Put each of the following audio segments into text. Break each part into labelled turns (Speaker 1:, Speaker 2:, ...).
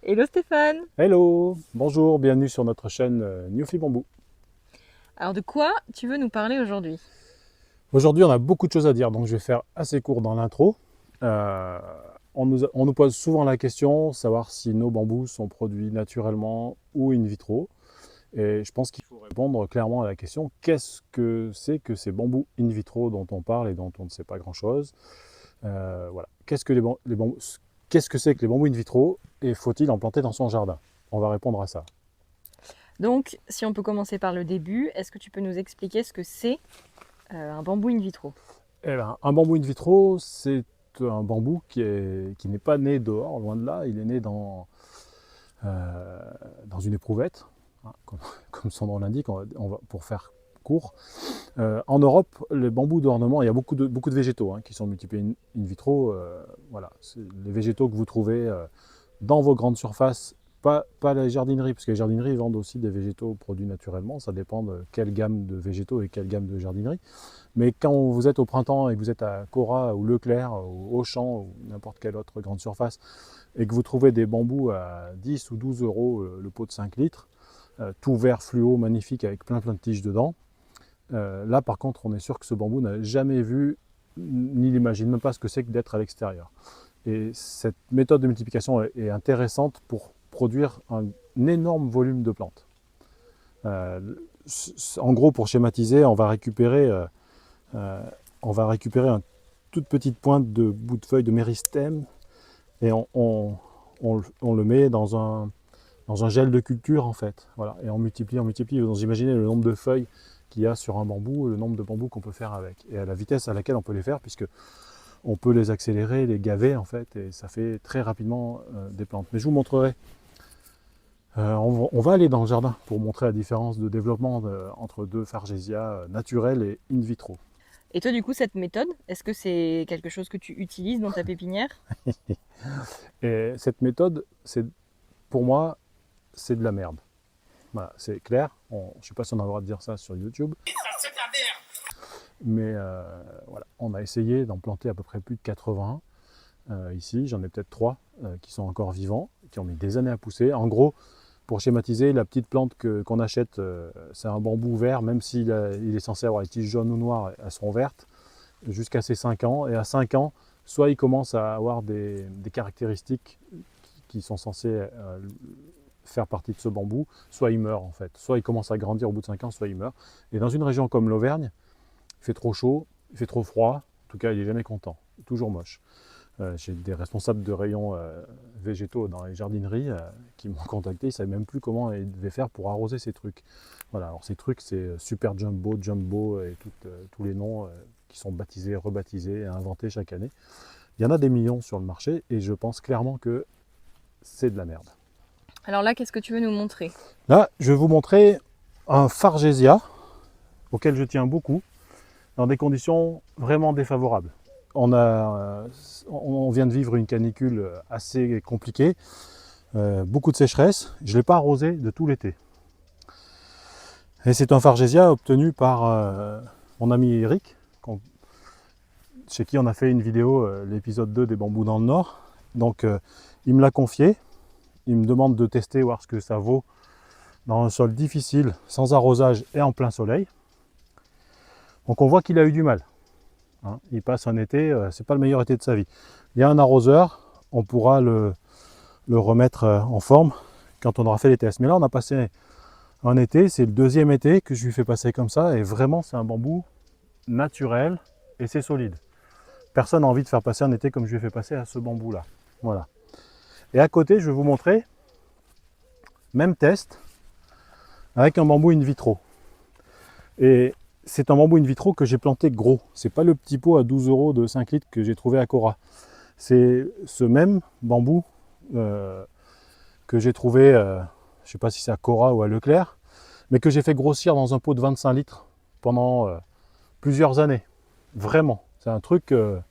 Speaker 1: Hello Stéphane!
Speaker 2: Hello, bonjour, bienvenue sur notre chaîne Newfie Bamboo.
Speaker 1: Alors de quoi tu veux nous parler aujourd'hui?
Speaker 2: Aujourd'hui, on a beaucoup de choses à dire, donc je vais faire assez court dans l'intro. Euh, on nous pose souvent la question, savoir si nos bambous sont produits naturellement ou in vitro. Et je pense qu'il faut répondre clairement à la question, qu'est-ce que c'est que ces bambous in vitro dont on parle et dont on ne sait pas grand-chose. Voilà. Qu'est-ce que c'est que les bambous in vitro et faut-il en planter dans son jardin? On va répondre à ça.
Speaker 1: Donc, si on peut commencer par le début, est-ce que tu peux nous expliquer ce que c'est un bambou in vitro?
Speaker 2: Eh ben, un bambou in vitro, c'est un bambou qui n'est pas né dehors, loin de là. Il est né dans une éprouvette, hein, comme son nom l'indique, pour faire court. En Europe, les bambous d'ornement, il y a beaucoup de végétaux qui sont multipliés in vitro. Voilà, c'est les végétaux que vous trouvez dans vos grandes surfaces, pas les jardineries, parce que les jardineries vendent aussi des végétaux produits naturellement. Ça dépend de quelle gamme de végétaux et quelle gamme de jardinerie. Mais quand vous êtes au printemps et que vous êtes à Cora ou Leclerc ou Auchan ou n'importe quelle autre grande surface et que vous trouvez des bambous à 10 ou 12 euros le pot de 5 litres, tout vert fluo, magnifique avec plein de tiges dedans, là par contre on est sûr que ce bambou n'a jamais vu ni n'imagine même pas ce que c'est que d'être à l'extérieur. Et cette méthode de multiplication est intéressante pour produire un énorme volume de plantes. Euh, En gros, pour schématiser, euh, on va récupérer une toute petite pointe de bout de feuille de méristème et on le met dans un gel de culture en fait. Voilà. Et on multiplie, on multiplie. Vous imaginez le nombre de feuilles qu'il y a sur un bambou, le nombre de bambous qu'on peut faire avec. Et à la vitesse à laquelle on peut les faire, puisque on peut les accélérer, les gaver en fait, et ça fait très rapidement des plantes. Mais je vous montrerai. On va aller dans le jardin pour montrer la différence de développement entre deux Fargesia naturels et in vitro.
Speaker 1: Et toi, du coup, cette méthode, est-ce que c'est quelque chose que tu utilises dans ta pépinière?
Speaker 2: Et cette méthode, pour moi, c'est de la merde. Voilà, c'est clair. Je ne sais pas si on a le droit de dire ça sur YouTube. Mais voilà, on a essayé d'en planter à peu près plus de 80 ici. J'en ai peut-être 3 qui sont encore vivants, qui ont mis des années à pousser. En gros, pour schématiser, la petite plante qu'on achète, c'est un bambou vert, même il est censé avoir les tiges jaunes ou noires, elles sont vertes, jusqu'à ses 5 ans. Et à 5 ans, soit il commence à avoir des caractéristiques qui sont censées faire partie de ce bambou, soit il meurt en fait. Soit il commence à grandir au bout de 5 ans, soit il meurt. Et dans une région comme l'Auvergne, il fait trop chaud, il fait trop froid, en tout cas il n'est jamais content, toujours moche. J'ai des responsables de rayons végétaux dans les jardineries qui m'ont contacté, ils ne savaient même plus comment ils devaient faire pour arroser ces trucs. Voilà, alors ces trucs c'est Super Jumbo, Jumbo et tous les noms qui sont baptisés, rebaptisés et inventés chaque année. Il y en a des millions sur le marché et je pense clairement que c'est de la merde.
Speaker 1: Alors là, qu'est-ce que tu veux nous montrer?
Speaker 2: Là, je vais vous montrer un Fargesia auquel je tiens beaucoup dans des conditions vraiment défavorables. On vient de vivre une canicule assez compliquée, beaucoup de sécheresse. Je ne l'ai pas arrosé de tout l'été. Et c'est un Fargesia obtenu par mon ami Eric, chez qui on a fait une vidéo, l'épisode 2 des bambous dans le Nord. Donc il me l'a confié, il me demande de tester, voir ce que ça vaut dans un sol difficile, sans arrosage et en plein soleil. Donc on voit qu'il a eu du mal. Il passe un été, c'est pas le meilleur été de sa vie. Il y a un arroseur, on pourra le remettre en forme quand on aura fait les tests. Mais là, on a passé un été, c'est le deuxième été que je lui fais passer comme ça, et vraiment, c'est un bambou naturel et c'est solide. Personne n'a envie de faire passer un été comme je lui ai fait passer à ce bambou-là. Voilà. Et à côté, je vais vous montrer, même test, avec un bambou in vitro. Et c'est un bambou in vitro que j'ai planté gros. C'est pas le petit pot à 12 euros de 5 litres que j'ai trouvé à Cora. C'est ce même bambou que j'ai trouvé, je ne sais pas si c'est à Cora ou à Leclerc, mais que j'ai fait grossir dans un pot de 25 litres pendant plusieurs années. Vraiment. C'est un truc que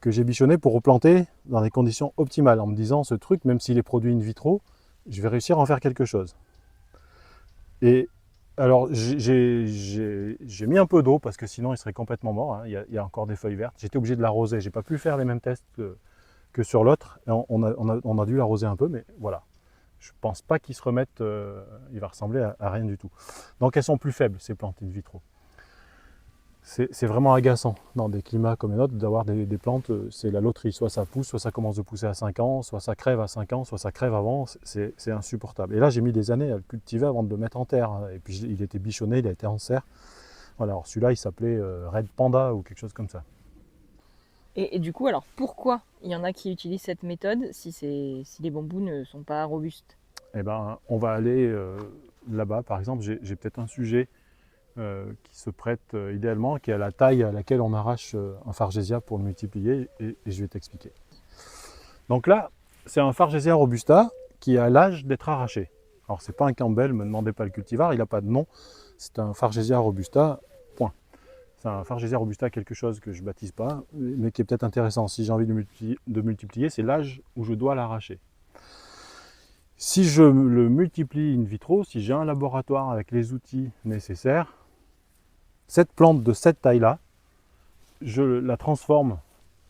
Speaker 2: j'ai bichonné pour replanter dans des conditions optimales, en me disant ce truc, même s'il est produit in vitro, je vais réussir à en faire quelque chose. Et alors j'ai mis un peu d'eau parce que sinon il serait complètement mort, hein. Il y a encore des feuilles vertes. J'étais obligé de l'arroser. J'ai pas pu faire les mêmes tests que sur l'autre. On a dû l'arroser un peu, mais voilà. Je pense pas qu'il se remette, il va ressembler à rien du tout. Donc elles sont plus faibles, ces plantes in vitro. C'est vraiment agaçant dans des climats comme les nôtres d'avoir des plantes, c'est la loterie. Soit ça pousse, soit ça commence de pousser à 5 ans, soit ça crève à 5 ans, soit ça crève avant. C'est insupportable. Et là, j'ai mis des années à le cultiver avant de le mettre en terre. Et puis il était bichonné, il a été en serre. Voilà, alors celui-là, il s'appelait Red Panda ou quelque chose comme ça.
Speaker 1: Et du coup, alors pourquoi il y en a qui utilisent cette méthode si les bambous ne sont pas robustes?
Speaker 2: Eh ben, on va aller là-bas, par exemple, j'ai peut-être un sujet qui se prête idéalement, qui est à la taille à laquelle on arrache un Fargesia pour le multiplier, et je vais t'expliquer. Donc là, c'est un Fargesia robusta qui a l'âge d'être arraché. Alors c'est pas un Campbell, me demandez pas le cultivar, il n'a pas de nom, c'est un Fargesia robusta, point. C'est un Fargesia robusta quelque chose que je baptise pas, mais qui est peut-être intéressant. Si j'ai envie de multiplier, c'est l'âge où je dois l'arracher. Si je le multiplie in vitro, si j'ai un laboratoire avec les outils nécessaires, cette plante de cette taille-là, je la transforme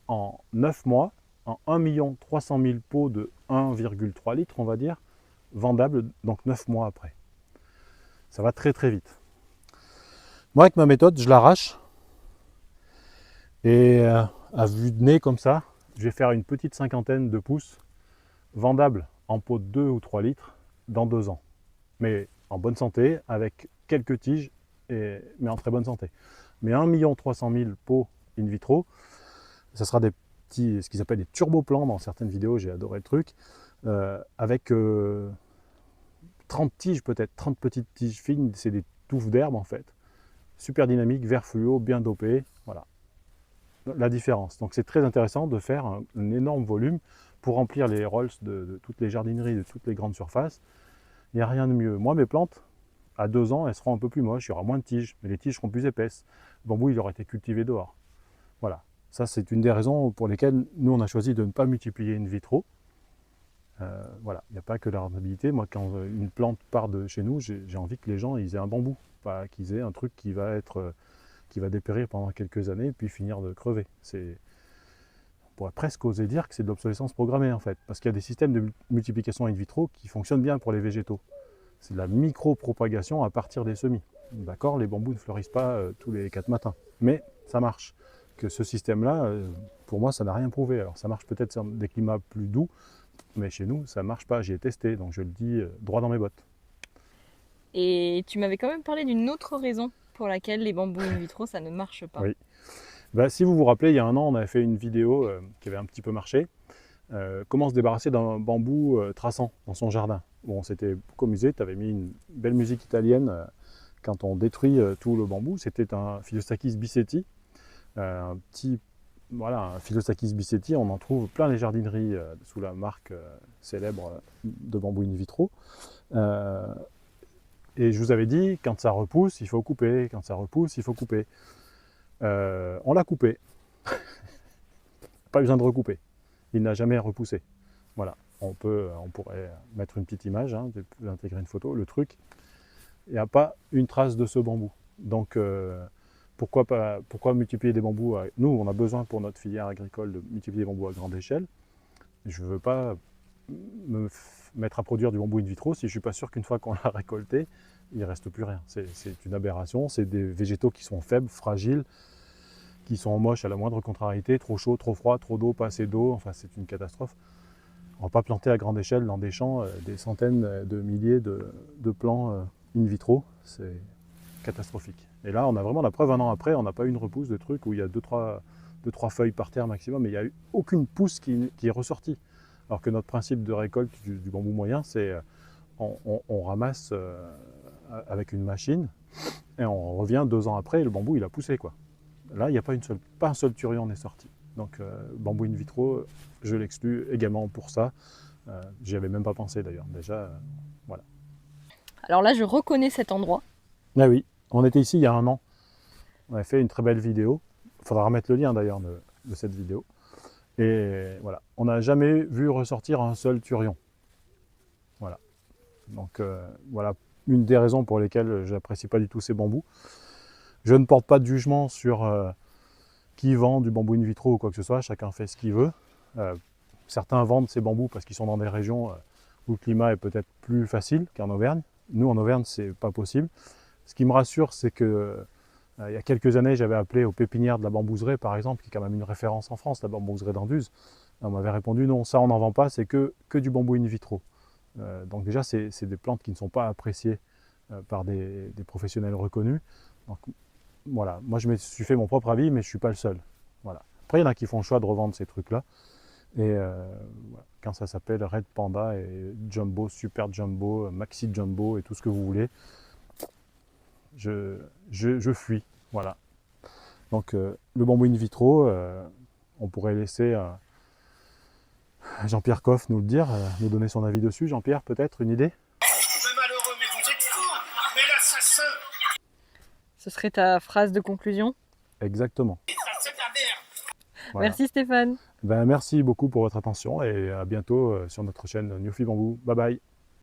Speaker 2: en 9 mois en 1 300 000 pots de 1,3 litres, on va dire, vendables donc 9 mois après. Ça va très très vite. Moi, avec ma méthode, je l'arrache et à vue de nez comme ça, je vais faire une petite cinquantaine de pousses vendables en pots de 2 ou 3 litres dans 2 ans. Mais en bonne santé, avec quelques tiges, mais en très bonne santé. Mais 1 300 000 pots in vitro, ça sera des petits, ce qu'ils appellent des turboplants dans certaines vidéos, j'ai adoré le truc, avec 30 tiges peut-être, 30 petites tiges fines, c'est des touffes d'herbe en fait. Super dynamique, vert fluo, bien dopé, voilà la différence. Donc c'est très intéressant de faire un énorme volume pour remplir les rolls de toutes les jardineries, de toutes les grandes surfaces. Il n'y a rien de mieux. Moi, mes plantes, à 2 ans, elles seront un peu plus moches, il y aura moins de tiges, mais les tiges seront plus épaisses. Le bambou, il aura été cultivé dehors. Voilà. Ça, c'est une des raisons pour lesquelles nous, on a choisi de ne pas multiplier in vitro. Voilà, il n'y a pas que la rentabilité. Moi, quand une plante part de chez nous, j'ai envie que les gens ils aient un bambou, pas qu'ils aient un truc qui va dépérir pendant quelques années, puis finir de crever. On pourrait presque oser dire que c'est de l'obsolescence programmée, en fait, parce qu'il y a des systèmes de multiplication in vitro qui fonctionnent bien pour les végétaux. C'est de la micro-propagation à partir des semis. D'accord, les bambous ne fleurissent pas tous les 4 matins, mais ça marche. Que ce système-là, pour moi, ça n'a rien prouvé. Alors ça marche peut-être sur des climats plus doux, mais chez nous, ça ne marche pas. J'y ai testé, donc je le dis droit dans mes bottes.
Speaker 1: Et tu m'avais quand même parlé d'une autre raison pour laquelle les bambous in vitro, ça ne marche pas.
Speaker 2: Oui. Bah, si vous vous rappelez, il y a un an, on avait fait une vidéo qui avait un petit peu marché. Comment se débarrasser d'un bambou traçant dans son jardin. Bon, on s'était beaucoup amusé, tu avais mis une belle musique italienne quand on détruit tout le bambou. C'était un Philostachys bicetti, un petit, voilà, un Philostachys bicetti, on en trouve plein les jardineries sous la marque célèbre de bambou in vitro. Et je vous avais dit, quand ça repousse, il faut couper, quand ça repousse, il faut couper. On l'a coupé. Pas besoin de recouper. Il n'a jamais repoussé. Voilà, on pourrait mettre une petite image, hein, intégrer une photo. Le truc, il n'y a pas une trace de ce bambou. Donc, pourquoi multiplier des bambous Nous, on a besoin pour notre filière agricole de multiplier des bambous à grande échelle. Je ne veux pas me mettre à produire du bambou in vitro si je ne suis pas sûr qu'une fois qu'on l'a récolté, il ne reste plus rien. C'est une aberration. C'est des végétaux qui sont faibles, fragiles, qui sont moches à la moindre contrariété, trop chaud, trop froid, trop d'eau, pas assez d'eau, enfin c'est une catastrophe. On ne va pas planter à grande échelle dans des champs des centaines de milliers de plants in vitro, c'est catastrophique. Et là, on a vraiment la preuve un an après, on n'a pas eu une repousse de trucs où il y a 2-3 feuilles par terre maximum, mais il n'y a eu aucune pousse qui est ressortie. Alors que notre principe de récolte du bambou moyen, c'est on ramasse avec une machine et on revient 2 ans après et le bambou il a poussé, quoi. Là, il n'y a pas un seul turion n'est sorti. Donc, bambou in vitro, je l'exclus également pour ça. J'y avais même pas pensé d'ailleurs. Déjà, voilà.
Speaker 1: Alors là, je reconnais cet endroit.
Speaker 2: Ah oui, on était ici il y a un an. On avait fait une très belle vidéo. Il faudra remettre le lien d'ailleurs de cette vidéo. Et voilà, on n'a jamais vu ressortir un seul turion. Voilà. Donc, voilà une des raisons pour lesquelles je n'apprécie pas du tout ces bambous. Je ne porte pas de jugement sur qui vend du bambou in vitro ou quoi que ce soit, chacun fait ce qu'il veut. certains vendent ces bambous parce qu'ils sont dans des régions où le climat est peut-être plus facile qu'en Auvergne. Nous, en Auvergne, c'est pas possible. Ce qui me rassure, c'est que il y a quelques années, j'avais appelé aux pépinières de la bambouseraie, par exemple, qui est quand même une référence en France, la bambouseraie d'Anduze. On m'avait répondu non, ça on n'en vend pas, c'est que du bambou in vitro. Donc déjà, c'est des plantes qui ne sont pas appréciées par des professionnels reconnus. Donc voilà, moi je me suis fait mon propre avis, mais je ne suis pas le seul. Voilà. Après, il y en a qui font le choix de revendre ces trucs-là. Et voilà. Quand ça s'appelle Red Panda et Jumbo, Super Jumbo, Maxi Jumbo et tout ce que vous voulez, je fuis. Voilà. Donc le bambou in vitro, on pourrait laisser Jean-Pierre Coff nous le dire, nous donner son avis dessus. Jean-Pierre, peut-être une idée?
Speaker 3: Malheureux, mais vous êtes fou! Mais l'assassin!
Speaker 1: Ce serait ta phrase de conclusion?
Speaker 2: Exactement.
Speaker 3: C'est de la merde!
Speaker 2: Voilà.
Speaker 1: Merci Stéphane.
Speaker 2: Ben, merci beaucoup pour votre attention et à bientôt sur notre chaîne Newfie Bamboo. Bye bye.